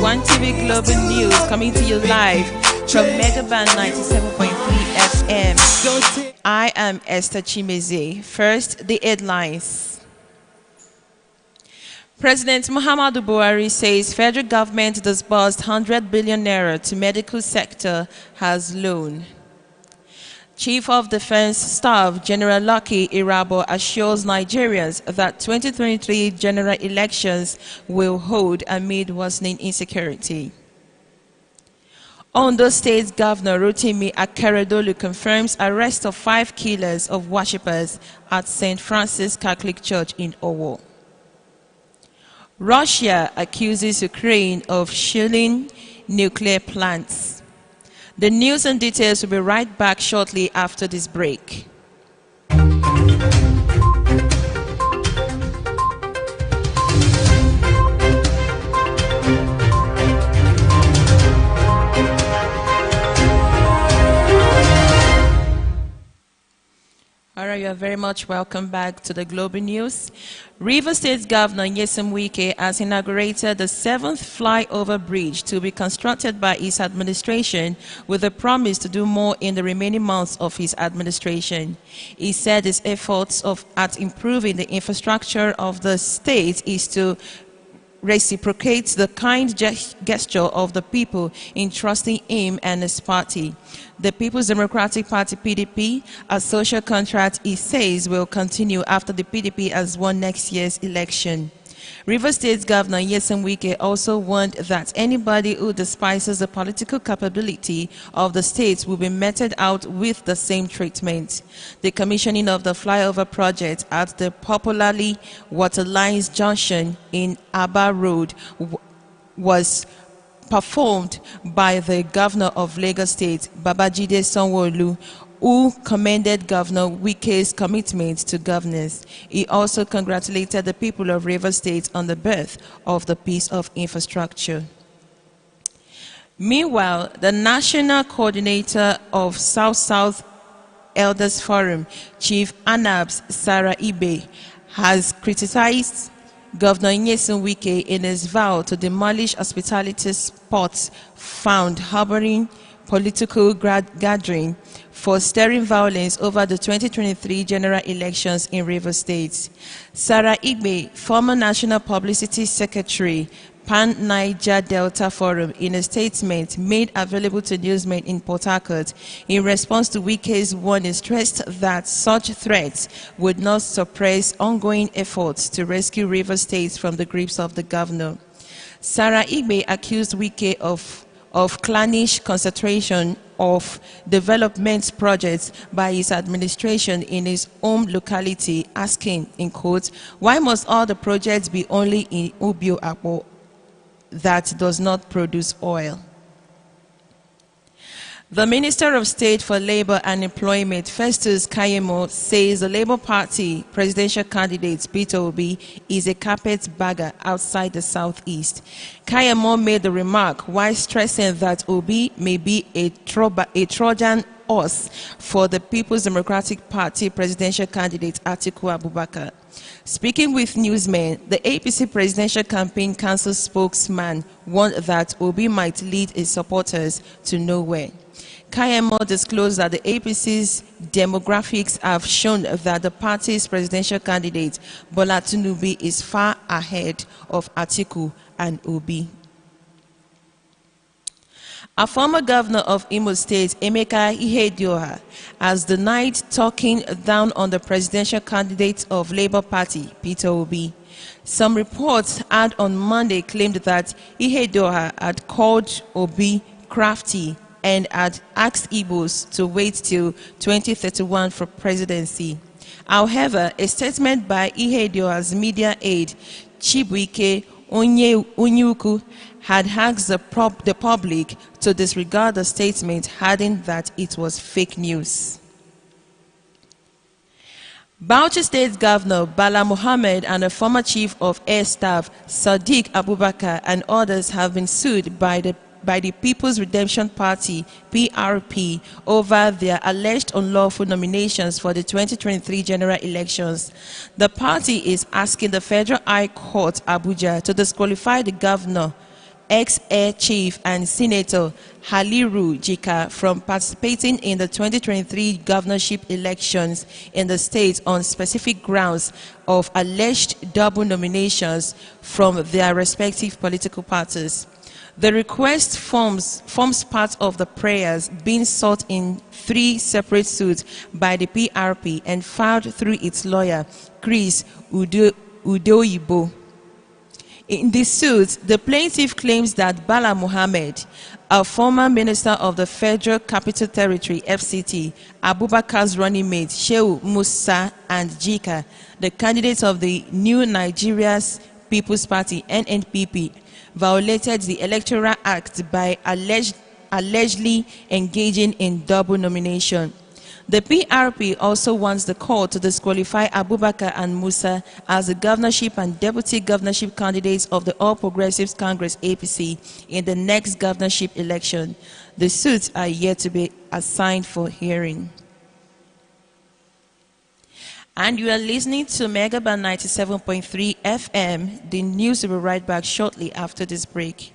1TV Global News coming to you live from Megaband 97.3 FM. I am Esther Chimeze. First, the headlines. President Muhammadu Buhari says federal government disbursed 100 billion naira to medical sector as loan. Chief of Defense Staff General Lucky Irabo assures Nigerians that 2023 general elections will hold amid worsening insecurity. Ondo State Governor Rotimi Akeredolu confirms arrest of 5 killers of worshippers at St. Francis Catholic Church in Owo. Russia accuses Ukraine of shelling nuclear plants. The news and details will be right back shortly after this break. All right, you are very much welcome back to the Global News. Rivers State Governor Nyesom Wike has inaugurated the 7th flyover bridge to be constructed by his administration with a promise to do more in the remaining months of his administration. He said his efforts at improving the infrastructure of the state is to reciprocate the kind gesture of the people in trusting him and his party. The People's Democratic Party (PDP), a social contract he says will continue after the PDP has won next year's election. Rivers State Governor Nyesom Wike also warned that anybody who despises the political capability of the state will be meted out with the same treatment. The commissioning of the flyover project at the popularly Waterlines Junction in Aba Road was performed by the Governor of Lagos State, Babajide Sanwo-Olu, who commended Governor Wike's commitment to governance. He also congratulated the people of Rivers State on the birth of the piece of infrastructure. Meanwhile, the National Coordinator of South-South Elders Forum, Chief Anabs Sarah Ibe, has criticized Governor Nyesom Wike in his vow to demolish hospitality spots found harboring political gathering for stirring violence over the 2023 general elections in Rivers State. Sarah Igbe, former National Publicity Secretary, Pan-Niger Delta Forum, in a statement made available to newsmen in Port Harcourt in response to Wike's warning, stressed that such threats would not suppress ongoing efforts to rescue Rivers State from the grips of the governor. Sarah Igbe accused Wike of clannish concentration of development projects by his administration in his home locality, asking, in quotes, why must all the projects be only in Ubio Akpo that does not produce oil? The Minister of State for Labor and Employment, Festus Kayemo, says the Labour Party presidential candidate Peter Obi is a carpetbagger outside the southeast. Kayemo made the remark while stressing that Obi may be a Trojan horse for the People's Democratic Party presidential candidate Atiku Abubakar. Speaking with newsmen, the APC Presidential Campaign Council spokesman warned that Obi might lead his supporters to nowhere. Kayemo disclosed that the APC's demographics have shown that the party's presidential candidate, Bola Tinubu, is far ahead of Atiku and Obi. A former governor of Imo State, Emeka Ihedioha, has denied talking down on the presidential candidate of Labour Party, Peter Obi. Some reports had on Monday claimed that Ihedioha had called Obi crafty and had asked Igbos to wait till 2031 for presidency. However, a statement by Ihedioha's media aide, Chibuike Onyuku, had asked the public to disregard the statement, adding that it was fake news. Bauchi State Governor Bala Mohammed and the former Chief of Air Staff Sadiq Abubakar and others have been sued by the People's Redemption Party, PRP, over their alleged unlawful nominations for the 2023 general elections. The party is asking the Federal High Court, Abuja, to disqualify the governor ex-Air Chief and Senator Haliru Jika from participating in the 2023 governorship elections in the state on specific grounds of alleged double nominations from their respective political parties. The request forms part of the prayers being sought in 3 separate suits by the PRP and filed through its lawyer, Chris Udoyibo. In this suit, the plaintiff claims that Bala Mohammed, a former minister of the Federal Capital Territory (FCT), Abubakar's running mate Shehu Musa, and Jika, the candidate of the New Nigeria's People's Party (NNPP), violated the Electoral Act by allegedly engaging in double nomination. The PRP also wants the court to disqualify Abubakar and Musa as the governorship and deputy governorship candidates of the All Progressives Congress (APC) in the next governorship election. The suits are yet to be assigned for hearing. And you are listening to Megaban 97.3 FM. The news will be right back shortly after this break.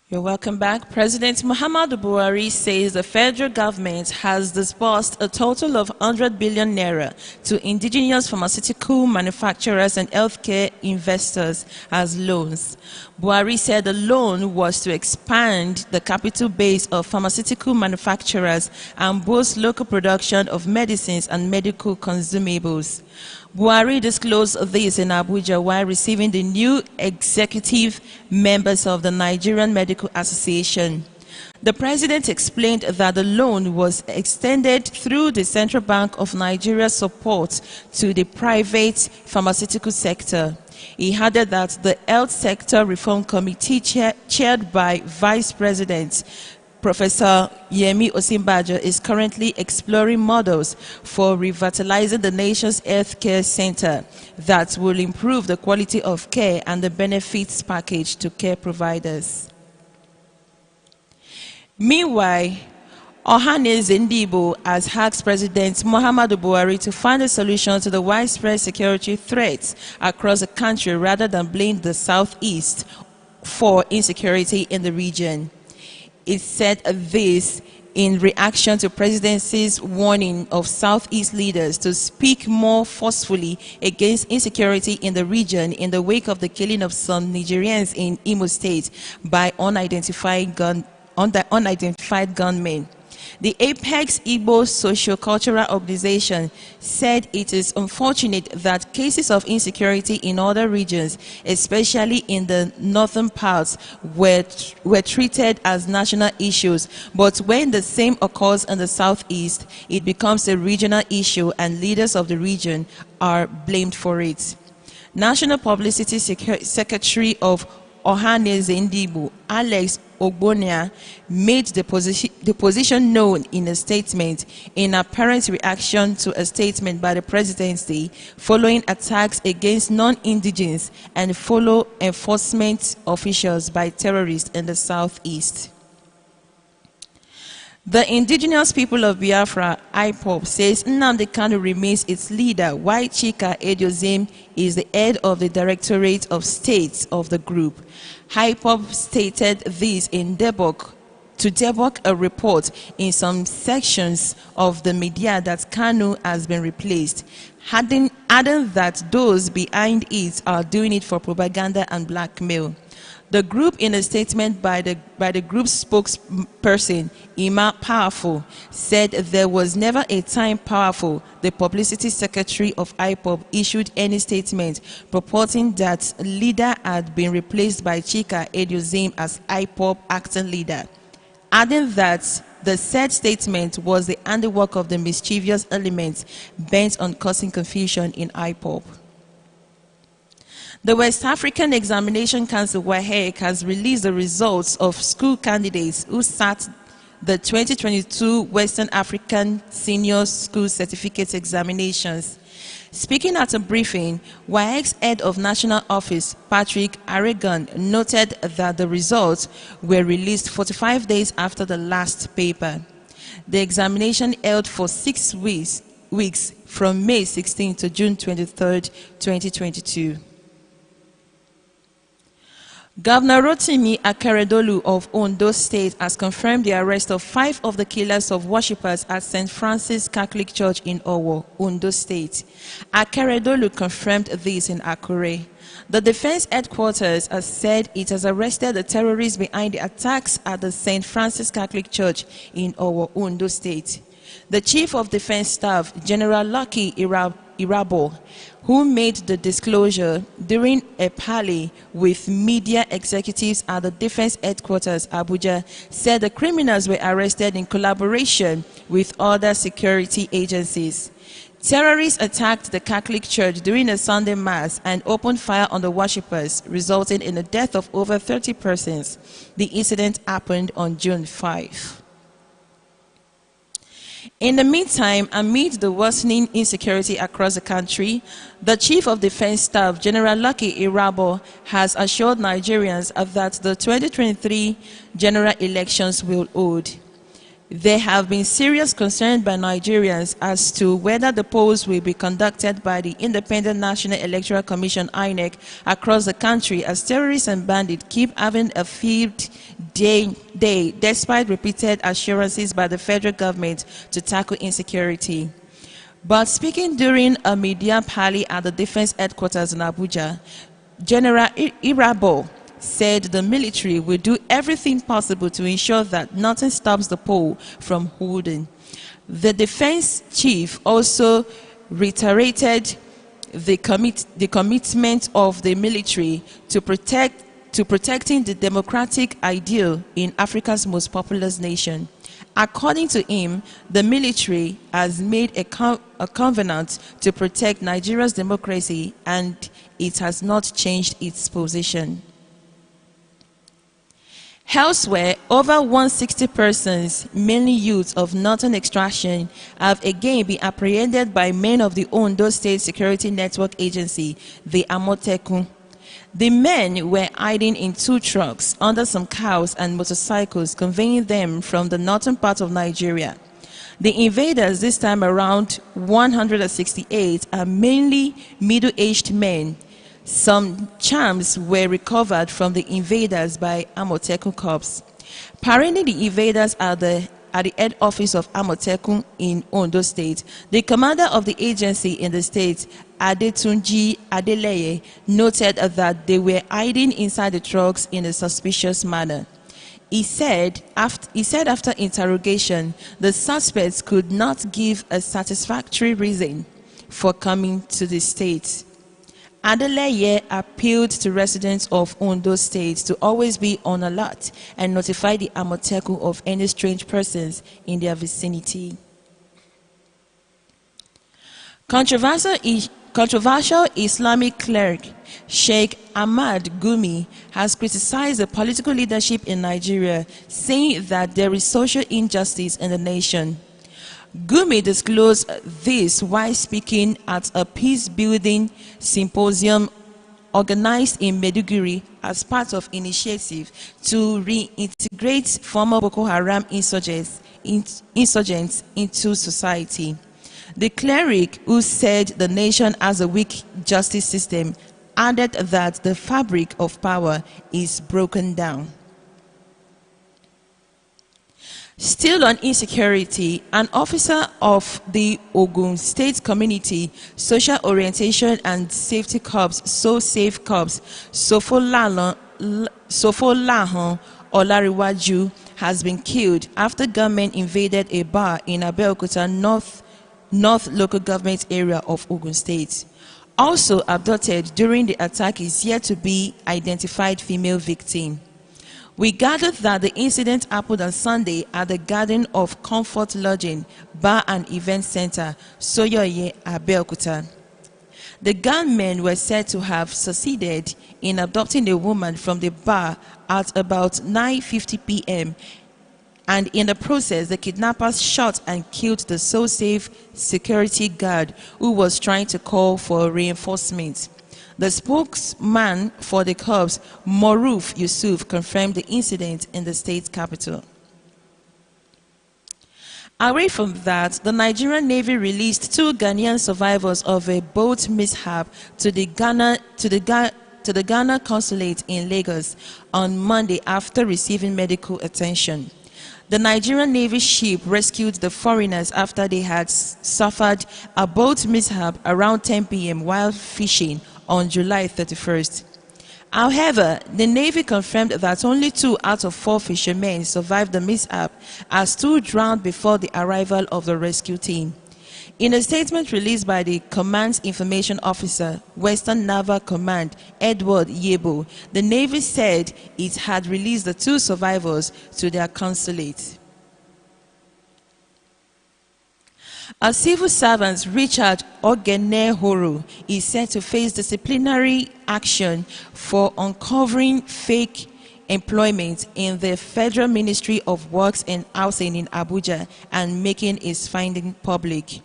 You're welcome back. President Muhammadu Buhari says the federal government has disbursed a total of 100 billion naira to indigenous pharmaceutical manufacturers and healthcare investors as loans. Buhari said the loan was to expand the capital base of pharmaceutical manufacturers and boost local production of medicines and medical consumables. Buhari disclosed this in Abuja while receiving the new executive members of the Nigerian Medical Association. The president explained that the loan was extended through the Central Bank of Nigeria's support to the private pharmaceutical sector. He added that the Health Sector Reform Committee chaired by Vice President Professor Yemi Osinbajo is currently exploring models for revitalizing the nation's healthcare center that will improve the quality of care and the benefits package to care providers. Meanwhile, Ohanaeze Ndigbo has asked President Muhammadu Buhari to find a solution to the widespread security threats across the country rather than blame the Southeast for insecurity in the region. It said this in reaction to presidency's warning of Southeast leaders to speak more forcefully against insecurity in the region in the wake of the killing of some Nigerians in Imo State by unidentified gunmen. The Apex Igbo Socio-Cultural Organization said it is unfortunate that cases of insecurity in other regions, especially in the northern parts, were treated as national issues, but when the same occurs in the southeast, it becomes a regional issue and leaders of the region are blamed for it. National Publicity Secretary of Ohanaeze Ndigbo, Alex Ogbonia, made the position known in a statement in apparent reaction to a statement by the presidency following attacks against non-indigenous and fellow enforcement officials by terrorists in the southeast. The indigenous people of Biafra, IPOB, says Nnamdi Kanu remains its leader, while Chika Ediozim is the head of the Directorate of States of the group. IPOB stated this in to debunk a report in some sections of the media that Kanu has been replaced, adding that those behind it are doing it for propaganda and blackmail. The group, in a statement by the group's spokesperson, Ima Powerful, said there was never a time Powerful, the publicity secretary of IPOB, issued any statement purporting that leader had been replaced by Chika Ediozim as IPOB acting leader, adding that the said statement was the handiwork of the mischievous elements bent on causing confusion in IPOB. The West African Examination Council, WAEC, has released the results of school candidates who sat the 2022 Western African Senior School Certificate Examinations. Speaking at a briefing, WAEC's head of national office, Patrick Aragon, noted that the results were released 45 days after the last paper. The examination held for 6 weeks from May 16 to June 23, 2022. Governor Rotimi Akeredolu of Ondo State has confirmed the arrest of 5 of the killers of worshippers at St. Francis Catholic Church in Owo, Ondo State. Akeredolu confirmed this in Akure. The defense headquarters has said it has arrested the terrorists behind the attacks at the St. Francis Catholic Church in Owo, Ondo State. The Chief of Defense Staff, General Lucky Irabo, who made the disclosure during a parley with media executives at the Defense Headquarters, Abuja, said the criminals were arrested in collaboration with other security agencies. Terrorists attacked the Catholic Church during a Sunday Mass and opened fire on the worshippers, resulting in the death of over 30 persons. The incident happened on June 5. In the meantime, amid the worsening insecurity across the country, the Chief of Defense Staff, General Lucky Irabo, has assured Nigerians that the 2023 general elections will hold. There have been serious concerns by Nigerians as to whether the polls will be conducted by the Independent National Electoral Commission (INEC) across the country, as terrorists and bandits keep having a field day despite repeated assurances by the federal government to tackle insecurity. But speaking during a media parley at the Defense Headquarters in Abuja, General Irabo said the military will do everything possible to ensure that nothing stops the poll from holding. The defense chief also reiterated the commitment of the military to protecting the democratic ideal in Africa's most populous nation. According to him, the military has made a covenant to protect Nigeria's democracy, and it has not changed its position. Elsewhere, over 160 persons, mainly youths of northern extraction, have again been apprehended by men of the Ondo State Security Network Agency, the Amotekun. The men were hiding in 2 trucks under some cows and motorcycles, conveying them from the northern part of Nigeria. The invaders, this time around 168, are mainly middle-aged men. Some charms were recovered from the invaders by Amotekun Corps. Parading the invaders at the head office of Amotekun in Ondo State, the commander of the agency in the state, Adetunji Adeleye, noted that they were hiding inside the trucks in a suspicious manner. He said after interrogation, the suspects could not give a satisfactory reason for coming to the state. Adeleye appealed to residents of Ondo State to always be on alert and notify the Amotekun of any strange persons in their vicinity. Controversial Islamic cleric Sheikh Ahmad Gumi has criticized the political leadership in Nigeria, saying that there is social injustice in the nation. Gumi disclosed this while speaking at a peace-building symposium organized in Maiduguri as part of initiative to reintegrate former Boko Haram insurgents into society. The cleric, who said the nation has a weak justice system, added that the fabric of power is broken down. Still on insecurity, an officer of the Ogun State Community Social Orientation and Safety Corps, SoSafe Corps, Sofolahan Olariwaju, has been killed after gunmen invaded a bar in Abeokuta North local government area of Ogun State. Also abducted during the attack is yet to be identified female victim. We gathered that the incident happened on Sunday at the Garden of Comfort Lodging, Bar and Event Center, Soyoye, Abeokuta. The gunmen were said to have succeeded in abducting a woman from the bar at about 9:50 p.m. and in the process, the kidnappers shot and killed the so-safe security guard who was trying to call for reinforcements. The spokesman for the corps, Moruf Yusuf, confirmed the incident in the state capital. Away from that, the Nigerian Navy released 2 Ghanaian survivors of a boat mishap to the Ghana consulate in Lagos on Monday after receiving medical attention. The Nigerian Navy ship rescued the foreigners after they had suffered a boat mishap around 10 p.m. while fishing on July 31st. However, the Navy confirmed that only 2 out of 4 fishermen survived the mishap, as 2 drowned before the arrival of the rescue team. In a statement released by the Command's Information Officer, Western Naval Command, Edward Yebo, the Navy said it had released the 2 survivors to their consulate. A civil servant, Richard Ogenehoro, is set to face disciplinary action for uncovering fake employment in the Federal Ministry of Works and Housing in Abuja and making its finding public.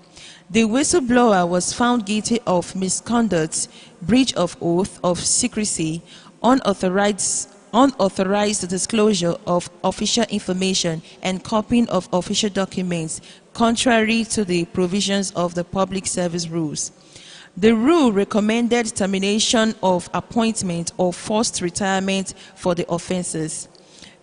The whistleblower was found guilty of misconduct, breach of oath of secrecy, unauthorized disclosure of official information, and copying of official documents, contrary to the provisions of the Public Service Rules. The rule recommended termination of appointment or forced retirement for the offenses.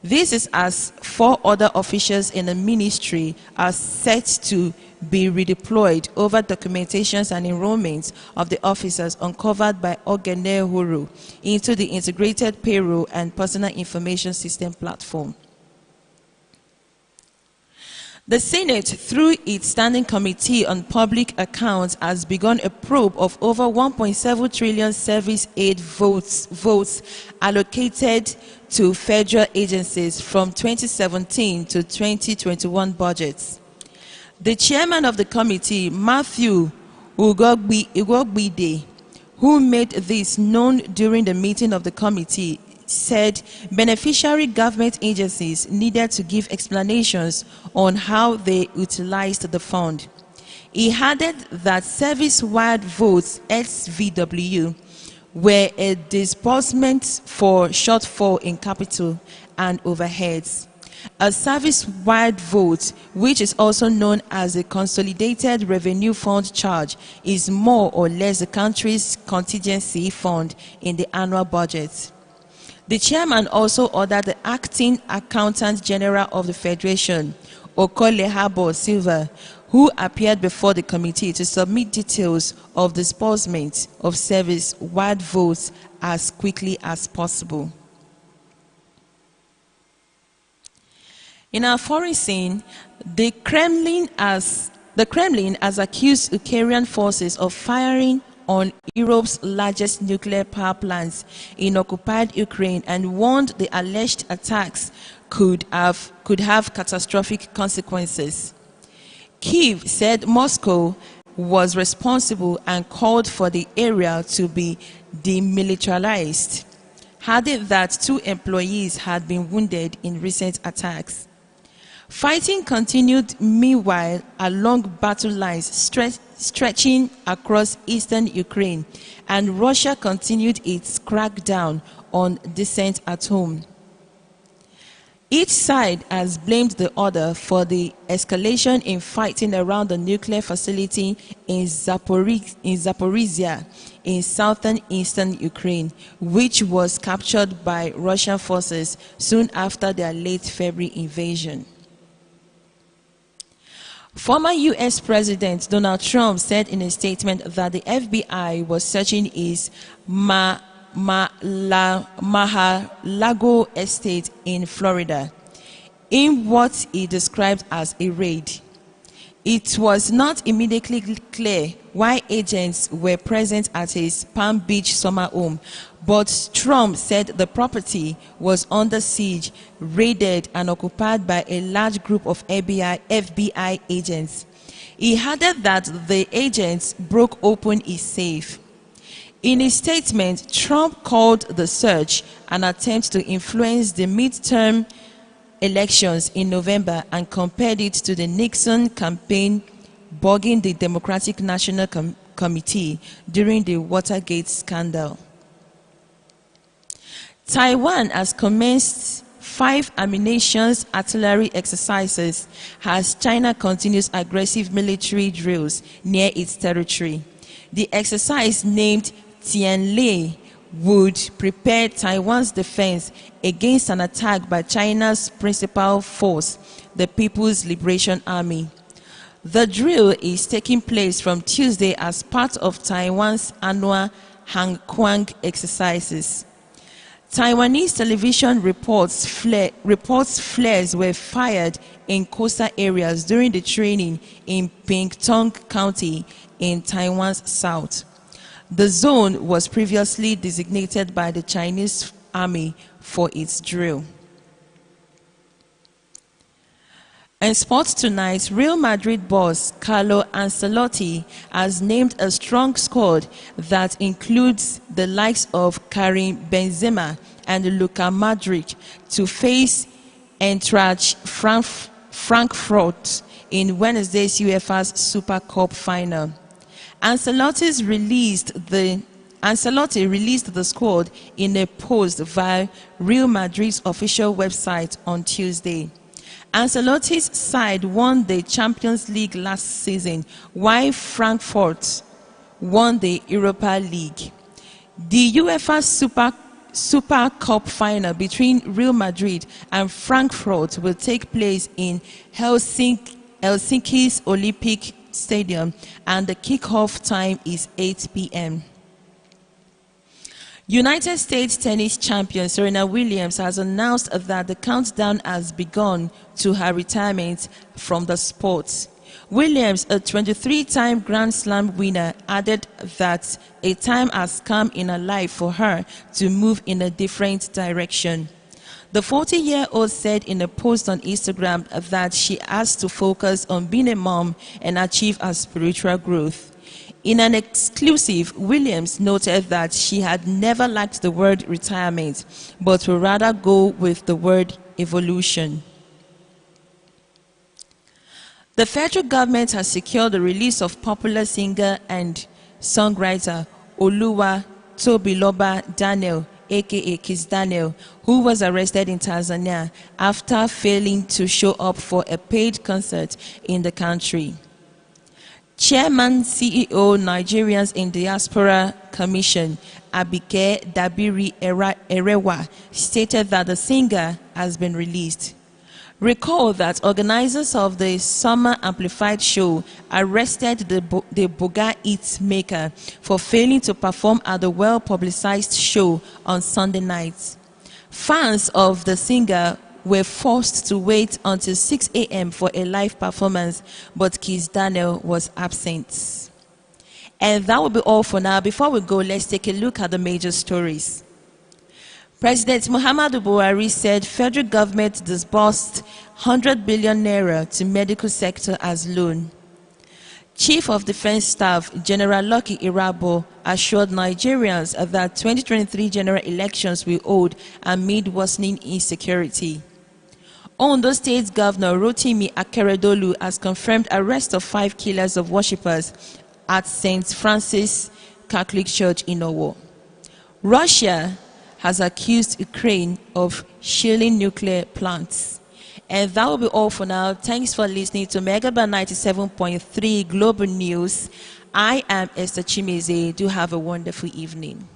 This is as 4 other officials in the ministry are set to be redeployed over documentations and enrollments of the officers uncovered by Ogenehoro into the Integrated Payroll and Personal Information System platform. The Senate, through its Standing Committee on Public Accounts, has begun a probe of over 1.7 trillion service aid votes allocated to federal agencies from 2017 to 2021 budgets. The chairman of the committee, Matthew Ugogbide, who made this known during the meeting of the committee, said beneficiary government agencies needed to give explanations on how they utilized the fund. He added that service-wide votes, SVW, were a disbursement for shortfall in capital and overheads. A service-wide vote, which is also known as a Consolidated Revenue Fund charge, is more or less the country's contingency fund in the annual budget. The chairman also ordered the acting accountant general of the Federation, Okolehabo Silva, who appeared before the committee, to submit details of disbursement of service-wide votes as quickly as possible. In our foreign scene, the Kremlin has accused Ukrainian forces of firing on Europe's largest nuclear power plants in occupied Ukraine and warned the alleged attacks could have catastrophic consequences. Kyiv said Moscow was responsible and called for the area to be demilitarized, adding that 2 employees had been wounded in recent attacks. Fighting continued meanwhile along battle lines stretching across eastern Ukraine, and Russia continued its crackdown on dissent at home. Each side has blamed the other for the escalation in fighting around the nuclear facility in Zaporizhia in southern eastern Ukraine, which was captured by Russian forces soon after their late February invasion. Former U.S. President Donald Trump said in a statement that the FBI was searching his Mar-a-Lago estate in Florida in what he described as a raid. It was not immediately clear why agents were present at his Palm Beach summer home, but Trump said the property was under siege, raided, and occupied by a large group of FBI agents. He added that the agents broke open his safe. In his statement, Trump called the search an attempt to influence the midterm elections in November and compared it to the Nixon campaign bugging the Democratic National Committee during the Watergate scandal. Taiwan has commenced 5 ammunition artillery exercises as China continues aggressive military drills near its territory. The exercise, named Tianlei, would prepare Taiwan's defense against an attack by China's principal force, the People's Liberation Army. The drill is taking place from Tuesday as part of Taiwan's annual Hankuang exercises. Taiwanese television reports flares were fired in coastal areas during the training in Pingtung County in Taiwan's south. The zone was previously designated by the Chinese army for its drill. In sports tonight, Real Madrid boss Carlo Ancelotti has named a strong squad that includes the likes of Karim Benzema and Luka Modric to face Eintracht Frankfurt in Wednesday's UEFA Super Cup final. Ancelotti released the squad in a post via Real Madrid's official website on Tuesday. Ancelotti's side won the Champions League last season, while Frankfurt won the Europa League. The UEFA Super Cup final between Real Madrid and Frankfurt will take place in Helsinki's Olympic Stadium, and the kickoff time is 8 p.m. United States tennis champion Serena Williams has announced that the countdown has begun to her retirement from the sport. Williams, a 23-time Grand Slam winner, added that a time has come in her life for her to move in a different direction. The 40-year-old said in a post on Instagram that she has to focus on being a mom and achieve her spiritual growth. In an exclusive, Williams noted that she had never liked the word retirement, but would rather go with the word evolution. The federal government has secured the release of popular singer and songwriter Oluwa Tobiloba Daniel, aka Kiss Daniel, who was arrested in Tanzania after failing to show up for a paid concert in the country. Chairman CEO Nigerians in Diaspora Commission Abike Dabiri Erewa stated that the singer has been released. Recall that organizers of the Summer Amplified show arrested the Boga Eats maker for failing to perform at the well-publicized show on Sunday night. Fans of the singer were forced to wait until 6 a.m. for a live performance, but Kiss Daniel was absent. And that will be all for now. Before we go, let's take a look at the major stories. President Muhammadu Buhari said federal government disbursed 100 billion naira to medical sector as loan. Chief of Defense Staff General Lucky Irabo assured Nigerians that 2023 general elections will hold amid worsening insecurity. Ondo State Governor Rotimi Akeredolu has confirmed arrest of 5 killers of worshippers at St. Francis Catholic Church in Owo. Russia has accused Ukraine of shielding nuclear plants. And that will be all for now. Thanks for listening to Megaban 97.3 Global News. I am Esther Chimeze. Do have a wonderful evening.